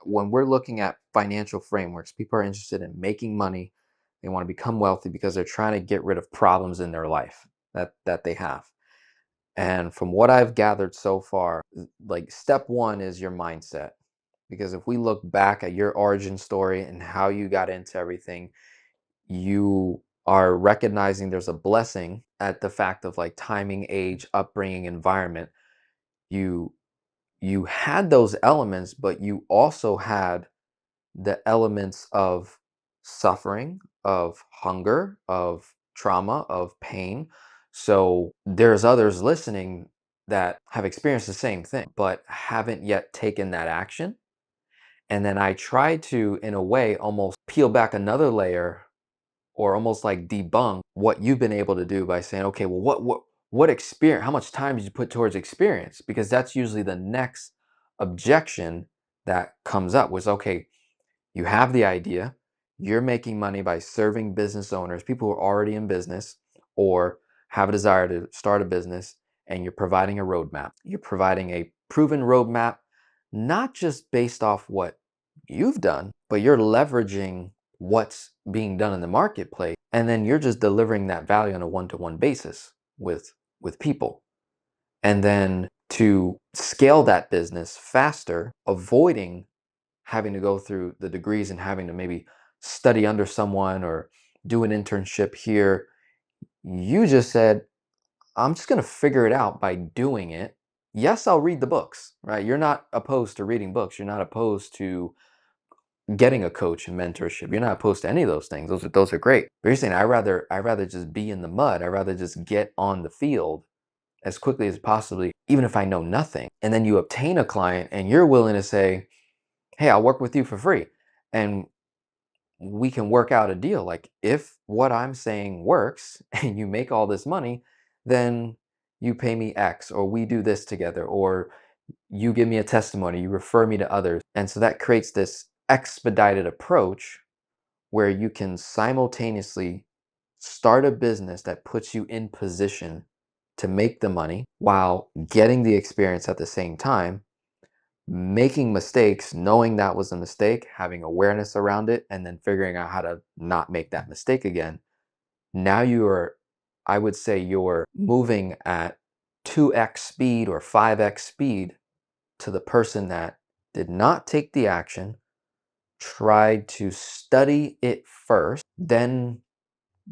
when we're looking at financial frameworks, people are interested in making money. They want to become wealthy because they're trying to get rid of problems in their life that they have. And from what I've gathered so far, like step one is your mindset. Because if we look back at your origin story and how you got into everything, you are recognizing there's a blessing at the fact of like timing, age, upbringing, environment. You you had those elements, but you also had the elements of suffering, of hunger, of trauma, of pain. So there's others listening that have experienced the same thing, but haven't yet taken that action. And then I try to, in a way, almost peel back another layer or almost like debunk what you've been able to do by saying, okay, well, what experience, how much time did you put towards experience? Because that's usually the next objection that comes up was, okay, you have the idea, you're making money by serving business owners, people who are already in business or have a desire to start a business, and you're providing a roadmap. You're providing a proven roadmap, not just based off what you've done, but you're leveraging what's being done in the marketplace, and then you're just delivering that value on a one-to-one basis with people. And then to scale that business faster, avoiding having to go through the degrees and having to maybe study under someone or do an internship here. You just said, I'm just going to figure it out by doing it. Yes, I'll read the books, right? You're not opposed to reading books. You're not opposed to getting a coach and mentorship. You're not opposed to any of those things. Those are great. But you're saying I rather just be in the mud. I rather just get on the field as quickly as possibly, even if I know nothing. And then you obtain a client and you're willing to say, hey, I'll work with you for free. And we can work out a deal. Like if what I'm saying works and you make all this money, then you pay me X, or we do this together, or you give me a testimony, you refer me to others. And so that creates this expedited approach where you can simultaneously start a business that puts you in position to make the money while getting the experience at the same time, making mistakes, knowing that was a mistake, having awareness around it, and then figuring out how to not make that mistake again. Now you are, I would say, you're moving at 2x speed or 5x speed to the person that did not take the action, tried to study it first, then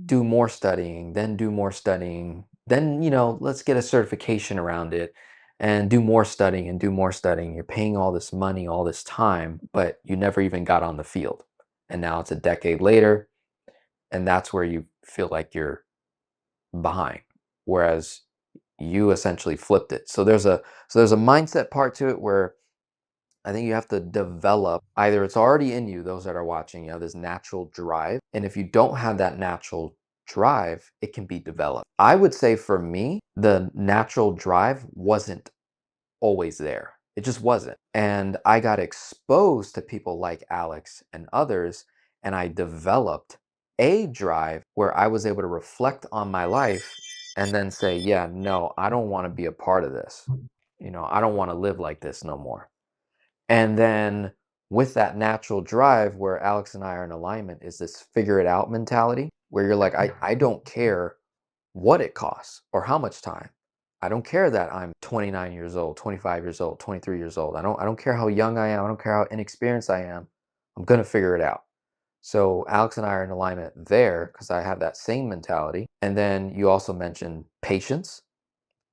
do more studying, then do more studying, then, let's get a certification around it and do more studying and do more studying. You're paying all this money, all this time, but you never even got on the field. And now it's a decade later, and that's where you feel like you're behind. Whereas you essentially flipped it. So there's a mindset part to it where I think you have to develop, either it's already in you, those that are watching, this natural drive. And if you don't have that natural drive, it can be developed. I would say for me, the natural drive wasn't always there. It just wasn't. And I got exposed to people like Alex and others, and I developed a drive where I was able to reflect on my life and then say, yeah, no, I don't want to be a part of this. I don't want to live like this no more. And then with that natural drive where Alex and I are in alignment is this figure it out mentality where you're like, I don't care what it costs or how much time. I don't care that I'm 29 years old, 25 years old, 23 years old. I don't care how young I am. I don't care how inexperienced I am. I'm going to figure it out. So Alex and I are in alignment there because I have that same mentality. And then you also mentioned patience.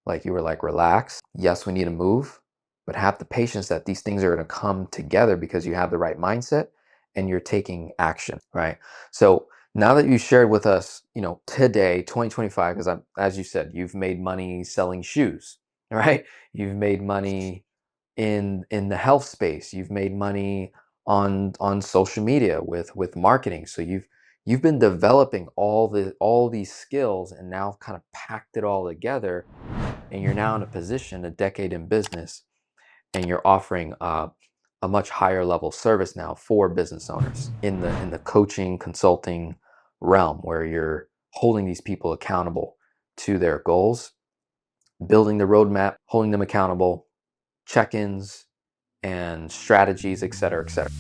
Like you were like, relax. Yes, we need to move, but have the patience that these things are going to come together because you have the right mindset and you're taking action, right? So now that you shared with us, today, 2025, because as you said, you've made money selling shoes, right? You've made money in the health space. You've made money on social media with marketing. So you've been developing all these skills and now kind of packed it all together, and you're now in a position, a decade in business, and you're offering a much higher level service now for business owners in the coaching consulting realm, where you're holding these people accountable to their goals, building the roadmap, holding them accountable, check-ins, and strategies, et cetera, et cetera.